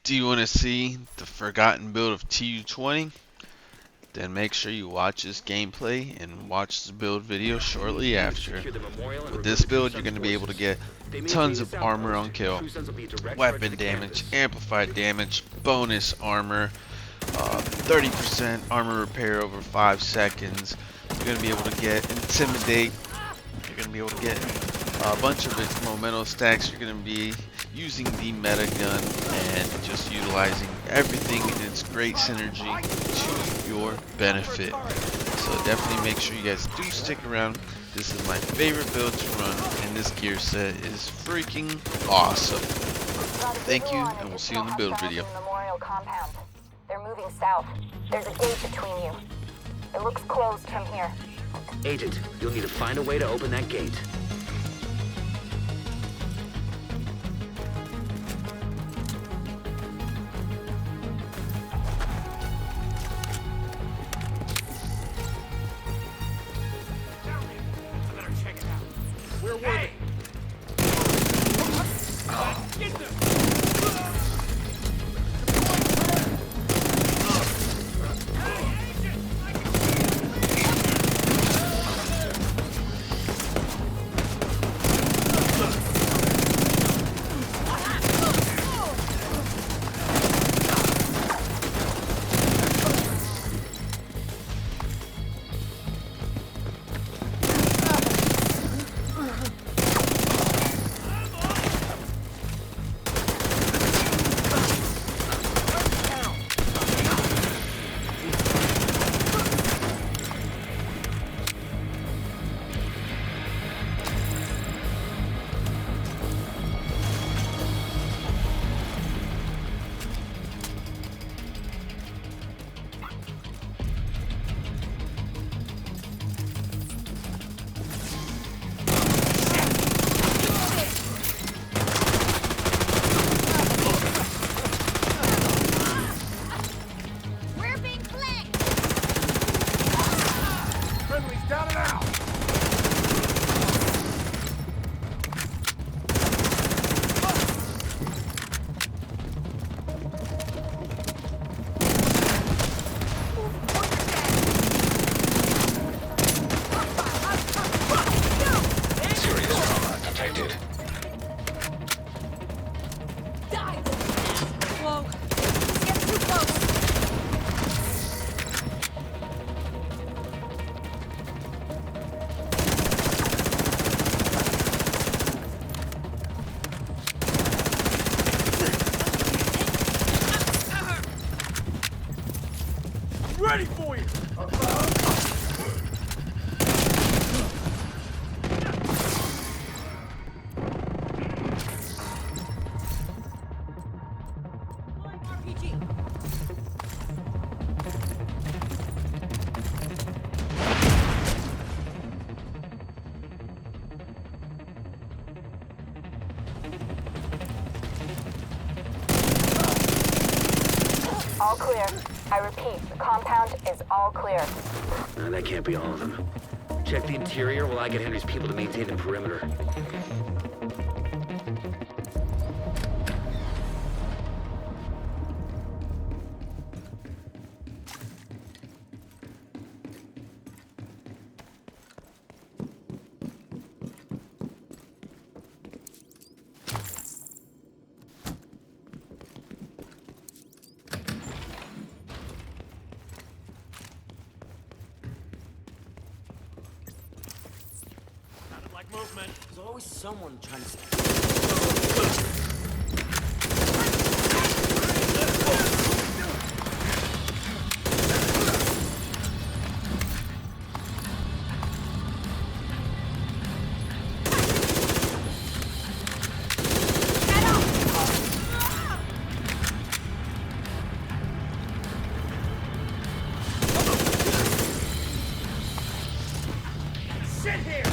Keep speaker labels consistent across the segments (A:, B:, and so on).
A: Do you want to see the forgotten build of TU20? Then make sure you watch this gameplay and watch the build video shortly after. With this build, you're going to be able to get tons of armor on kill, weapon damage, amplified damage, bonus armor, 30% armor repair over 5 seconds. You're going to be able to get intimidate. You're going to be able to get a bunch of its momentum stacks. You're going to be using the meta gun and just utilizing everything in its great synergy to your benefit. So definitely make sure you guys do stick around. This is my favorite build to run, and this gear set is freaking awesome. Thank you, and we'll see you in the build video.
B: They're moving south. There's a gate between you. It looks closed from here.
C: Agent, you'll need to find a way to open that gate.
D: Ready for you!
B: All clear. I repeat, the compound is all clear.
C: No, that can't be all of them. Check the interior while I get Henry's people to maintain the perimeter.
D: Movement.
E: There's always someone trying to...
D: Sit here!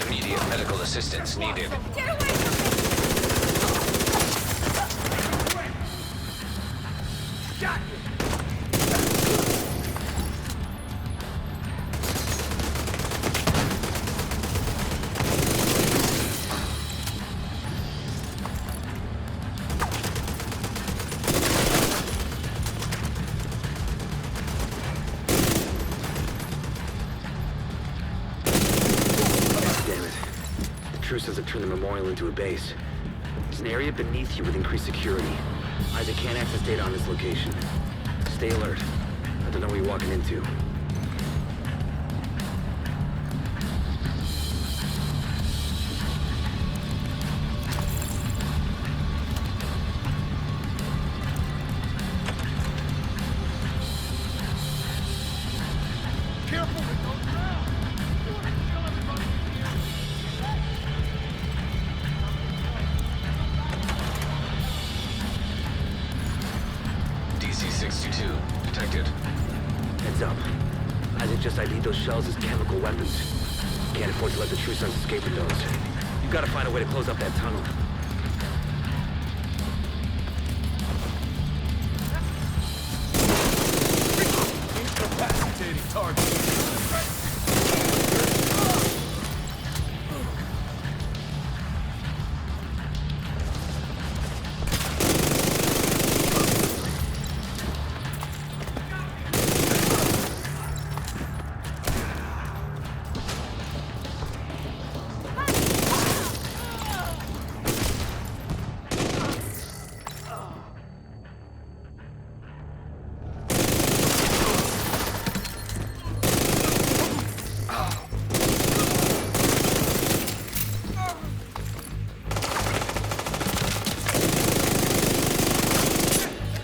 F: Immediate medical assistance needed.
B: Get away from me!
D: Got you!
C: True Sons have turned the memorial into a base. It's an area beneath you with increased security. Isaac can't access data on this location. Stay alert. I don't know what you're walking into.
D: Careful with those rounds! You want to kill everybody in here?
F: DC-62 detected.
C: Heads up. Isaac just ID'd those shells as chemical weapons. Can't afford to let the True Sons escape with those. You've got to find a way to close up that tunnel.
D: Incapacitating target.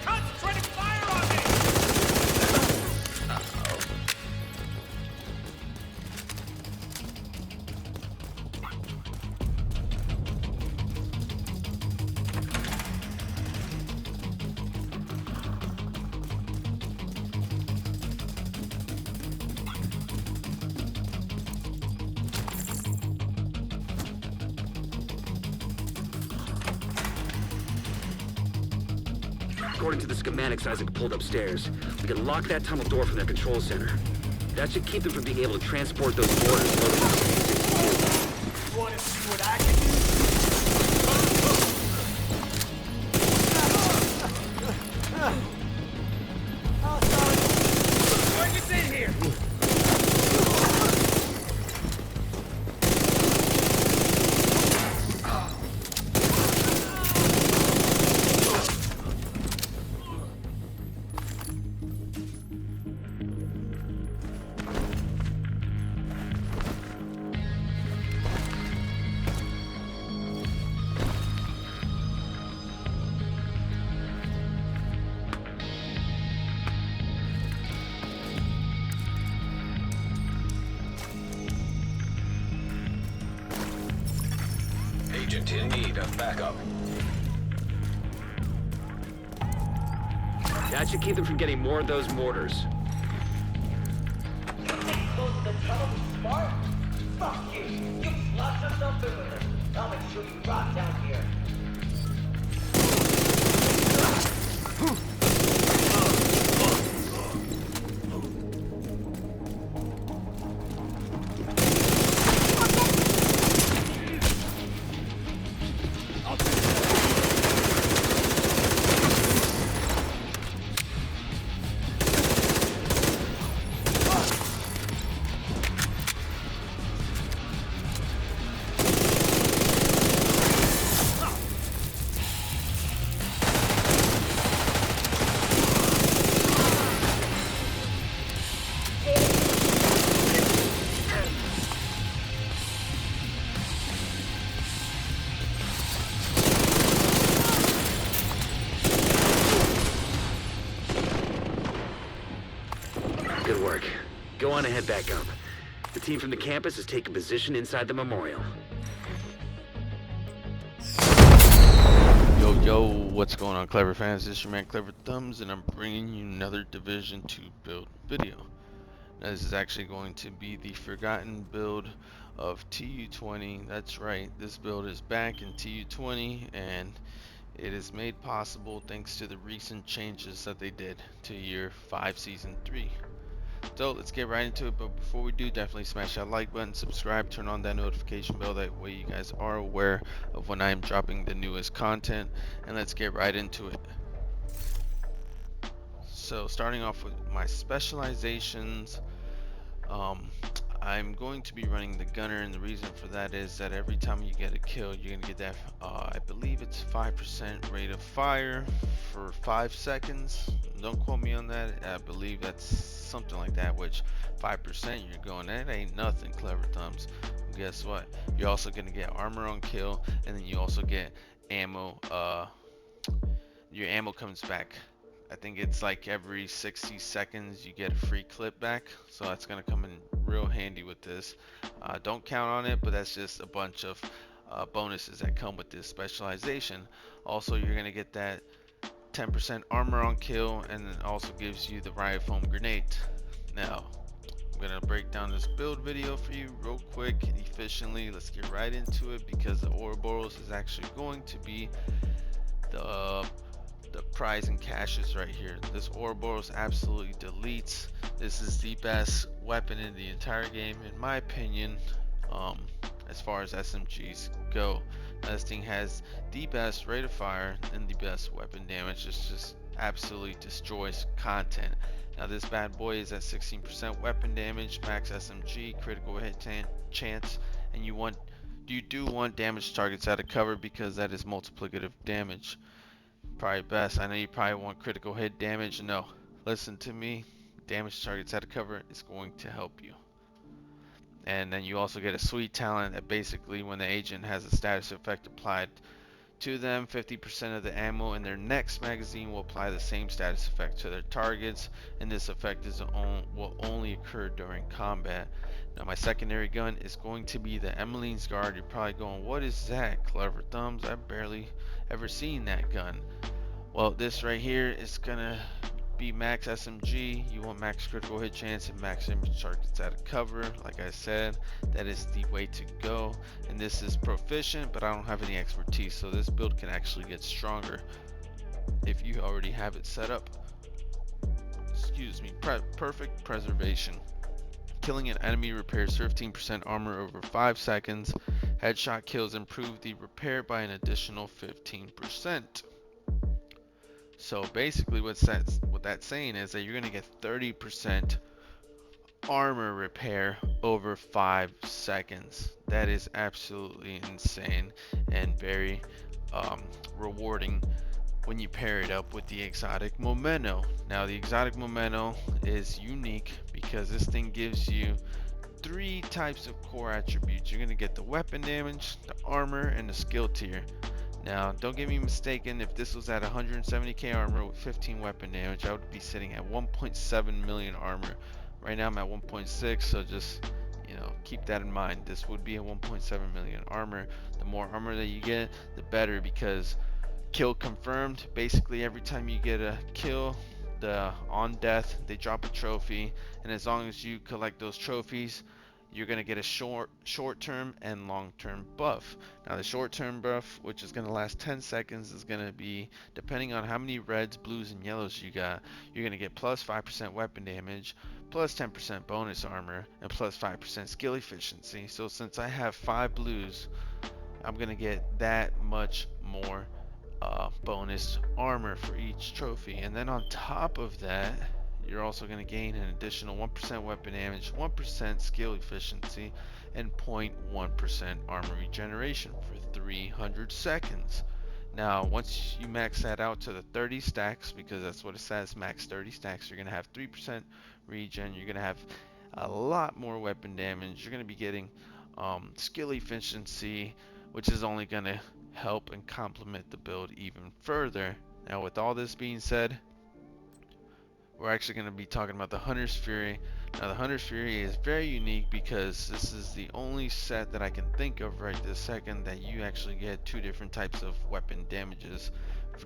D: Concentrating fire on me!
C: According to the schematics Isaac pulled upstairs, we can lock that tunnel door from their control center. That should keep them from being able to transport those orders loaded onto the
D: You want to see what I can do? Target's in here!
F: Agent in need of backup.
C: That should keep them from getting more of those mortars.
G: Smart? Fuck you. You locked yourself in with us. I'll make sure you rot down here.
C: Good work. Go on and head back up. The team from the campus has taken position inside the memorial.
A: Yo, what's going on, Clever fans? This is your man KleverThumbs, and I'm bringing you another Division 2 build video. Now, this is actually going to be the forgotten build of TU20. That's right, this build is back in TU20, and it is made possible thanks to the recent changes that they did to Year 5 Season 3. So let's get right into it, but before we do, definitely smash that like button, subscribe, turn on that notification bell, that way you guys are aware of when I am dropping the newest content, and let's get right into it. So starting off with my specializations, I'm going to be running the gunner, and the reason for that is that every time you get a kill, you're gonna get that, I believe it's 5% rate of fire for 5 seconds. Don't quote me on that. I believe that's something like that, which 5% you're going, that ain't nothing, Clever Thumbs. Guess what? You're also gonna get armor on kill, and then you also get ammo. Your ammo comes back. I think it's like every 60 seconds you get a free clip back, so that's gonna come in real handy with this. Don't count on it, but that's just a bunch of bonuses that come with this specialization. Also, you're gonna get that 10% armor on kill, and it also gives you the riot foam grenade. Now, I'm gonna break down this build video for you real quick, efficiently. Let's get right into it, because the Ouroboros is actually going to be the prize and caches right here. This Ouroboros absolutely deletes. This is the best weapon in the entire game, in my opinion, as far as SMGs go. Now, this thing has the best rate of fire and the best weapon damage. It just absolutely destroys content. Now, this bad boy is at 16% weapon damage, max SMG, critical hit chance, and you do want damage targets out of cover, because that is multiplicative damage. Probably best. I know you probably want critical hit damage. No, listen to me. Damage targets out of cover is going to help you. And then you also get a sweet talent that basically, when the agent has a status effect applied to them, 50% of the ammo in their next magazine will apply the same status effect to their targets, and this effect will only occur during combat. Now, my secondary gun is going to be the Emmeline's Guard. You're probably going, what is that, Clever Thumbs? I've barely ever seen that gun. Well, this right here is gonna be max SMG. You want max critical hit chance and max image targets out of cover. Like I said, that is the way to go. And this is proficient, but I don't have any expertise, so this build can actually get stronger if you already have it set up. Excuse me. Perfect preservation. Killing an enemy repairs 15% armor over 5 seconds. Headshot kills improve the repair by an additional 15%. So basically what that's saying is that you're going to get 30% armor repair over 5 seconds. That is absolutely insane and very rewarding when you pair it up with the exotic memento. Now, the exotic memento is unique because this thing gives you 3 types of core attributes. You're going to get the weapon damage, the armor, and the skill tier. Now, don't get me mistaken, if this was at 170k armor with 15 weapon damage, I would be sitting at 1.7 million armor. Right now I'm at 1.6, so just, keep that in mind. This would be a 1.7 million armor. The more armor that you get, the better, because kill confirmed, basically every time you get a kill, on death, they drop a trophy, and as long as you collect those trophies, you're going to get a short-term and long-term buff. Now, the short-term buff, which is going to last 10 seconds, is going to be, depending on how many reds, blues, and yellows you got, you're going to get plus 5% weapon damage, plus 10% bonus armor, and plus 5% skill efficiency. So since I have 5 blues, I'm going to get that much more bonus armor for each trophy. And then on top of that, you're also going to gain an additional 1% weapon damage, 1% skill efficiency, and 0.1% armor regeneration for 300 seconds. Now, once you max that out to the 30 stacks, because that's what it says, max 30 stacks, you're going to have 3% regen, you're going to have a lot more weapon damage, you're going to be getting skill efficiency, which is only going to help and complement the build even further. Now, with all this being said, we're actually going to be talking about the Hunter's Fury. Now, the Hunter's Fury is very unique because this is the only set that I can think of right this second that you actually get 2 different types of weapon damages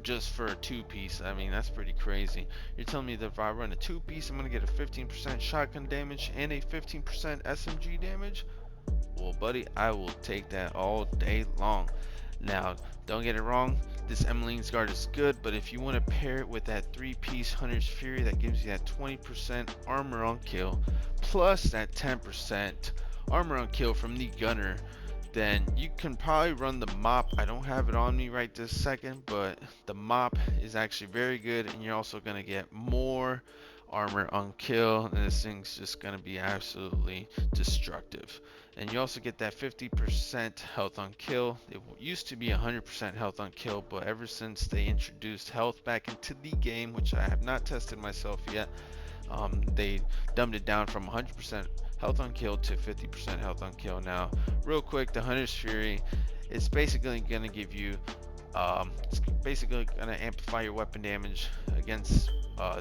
A: just for a 2-piece. I mean, that's pretty crazy. You're telling me that if I run a 2-piece, I'm going to get a 15% shotgun damage and a 15% SMG damage? Well, buddy, I will take that all day long. Now, don't get it wrong, this Emmeline's Guard is good, but if you want to pair it with that 3-piece Hunter's Fury that gives you that 20% armor on kill, plus that 10% armor on kill from the gunner, then you can probably run the mop. I don't have it on me right this second, but the mop is actually very good, and you're also going to get more armor on kill, and this thing's just gonna be absolutely destructive. And you also get that 50% health on kill. It used to be 100% health on kill, but ever since they introduced health back into the game, which I have not tested myself yet, they dumbed it down from 100% health on kill to 50% health on kill. Now, real quick, the Hunter's Fury, it's basically going to give you, it's basically going to amplify your weapon damage against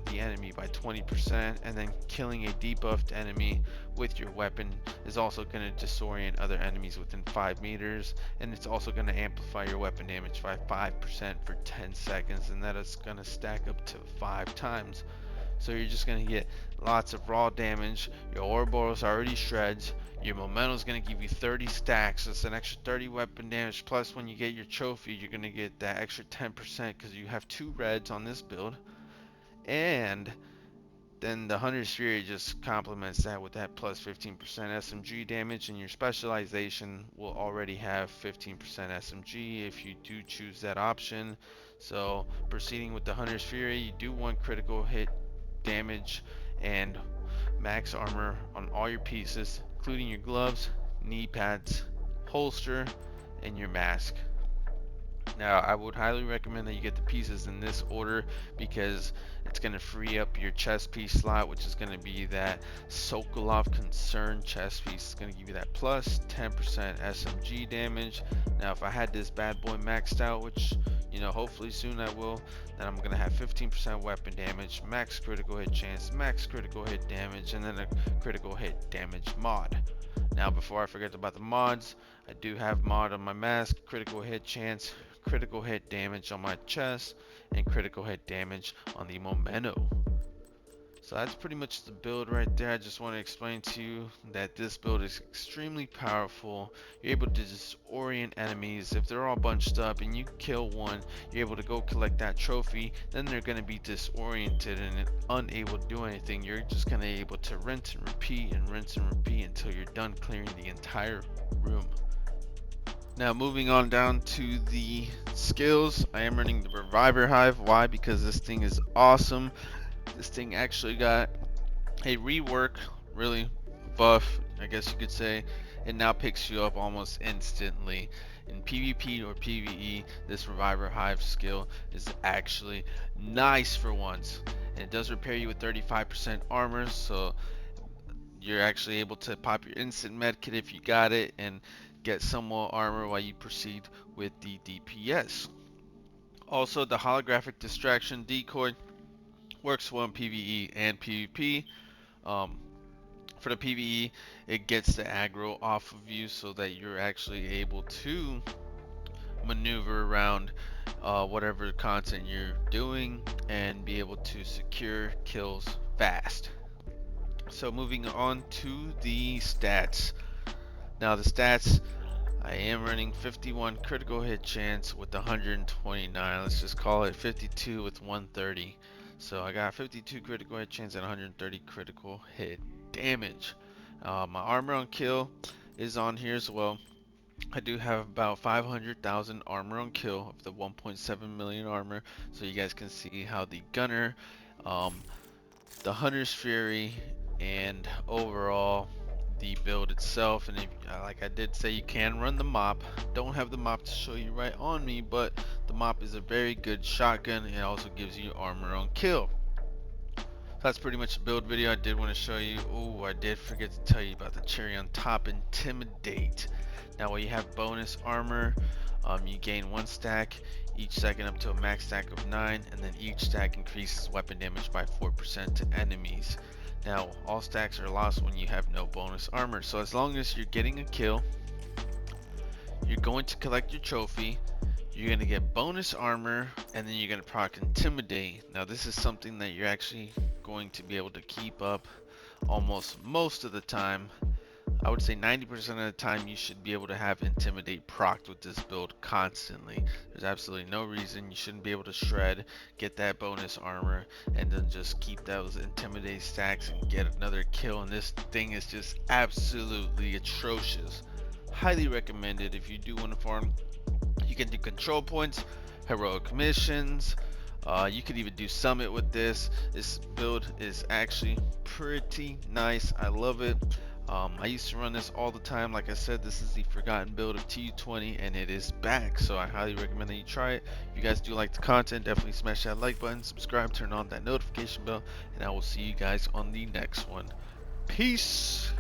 A: the enemy by 20%, and then killing a debuffed enemy with your weapon is also going to disorient other enemies within 5 meters, and it's also going to amplify your weapon damage by 5% for 10 seconds, and that is going to stack up to 5 times. So you're just going to get lots of raw damage. Your Ouroboros already shreds. Your momentum is going to give you 30 stacks. That's an extra 30 weapon damage. Plus, when you get your trophy, you're going to get that extra 10% because you have 2 reds on this build. And then the Hunter's Fury just complements that with that plus 15% SMG damage, and your specialization will already have 15% SMG if you do choose that option. So proceeding with the Hunter's Fury, you do want critical hit damage and max armor on all your pieces, including your gloves, knee pads, holster, and your mask. Now, I would highly recommend that you get the pieces in this order because it's going to free up your chest piece slot, which is going to be that Sokolov Concern chest piece. It's going to give you that plus 10% SMG damage. Now, if I had this bad boy maxed out, which, you know, hopefully soon I will, then I'm going to have 15% weapon damage, max critical hit chance, max critical hit damage, and then a critical hit damage mod. Now, before I forget about the mods, I do have mod on my mask, critical hit chance, critical hit damage on my chest, and critical hit damage on the memento. So that's pretty much the build right there. I just want to explain to you that this build is extremely powerful. You're able to disorient enemies. If they're all bunched up and you kill one, you're able to go collect that trophy. Then they're going to be disoriented and unable to do anything. You're just going to be able to rinse and repeat until you're done clearing the entire room. Now moving on down to the skills, I am running the Reviver Hive. Why? Because this thing is awesome. This thing actually got a rework, really buff, I guess you could say. It now picks you up almost instantly. In PvP or PvE, this Reviver Hive skill is actually nice for once. And it does repair you with 35% armor, so you're actually able to pop your instant medkit if you got it and get some more armor while you proceed with the DPS. Also, the holographic distraction decoy works well in PvE and PvP. For the PvE, it gets the aggro off of you so that you're actually able to maneuver around whatever content you're doing and be able to secure kills fast. So moving on to the stats. Now the stats, I am running 51 critical hit chance with 129. Let's just call it 52 with 130. So I got 52 critical hit chance and 130 critical hit damage. My armor on kill is on here as well. I do have about 500,000 armor on kill of the 1.7 million armor. So you guys can see how the gunner, the Hunter's Fury, and overall the build itself. And if, like I did say, you can run the mop. Don't have the mop to show you right on me, but the mop is a very good shotgun. It also gives you armor on kill. So that's pretty much the build video I did want to show you. Oh, I did forget to tell you about the cherry on top, Intimidate. Now while you have bonus armor, you gain 1 stack each second up to a max stack of 9, and then each stack increases weapon damage by 4% to enemies. Now all stacks are lost when you have no bonus armor, so as long as you're getting a kill, you're going to collect your trophy, you're going to get bonus armor, and then you're going to proc Intimidate. Now this is something that you're actually going to be able to keep up almost most of the time. I would say 90% of the time you should be able to have Intimidate procced with this build constantly. There's absolutely no reason you shouldn't be able to shred, get that bonus armor, and then just keep those Intimidate stacks and get another kill. And this thing is just absolutely atrocious. Highly recommended if you do want to farm. You can do control points, heroic missions, You could even do Summit with this. This build is actually pretty nice. I love it. I used to run this all the time. Like I said, this is the forgotten build of TU20 and it is back, so I highly recommend that you try it. If you guys do like the content, definitely smash that like button, subscribe, turn on that notification bell, and I will see you guys on the next one. Peace.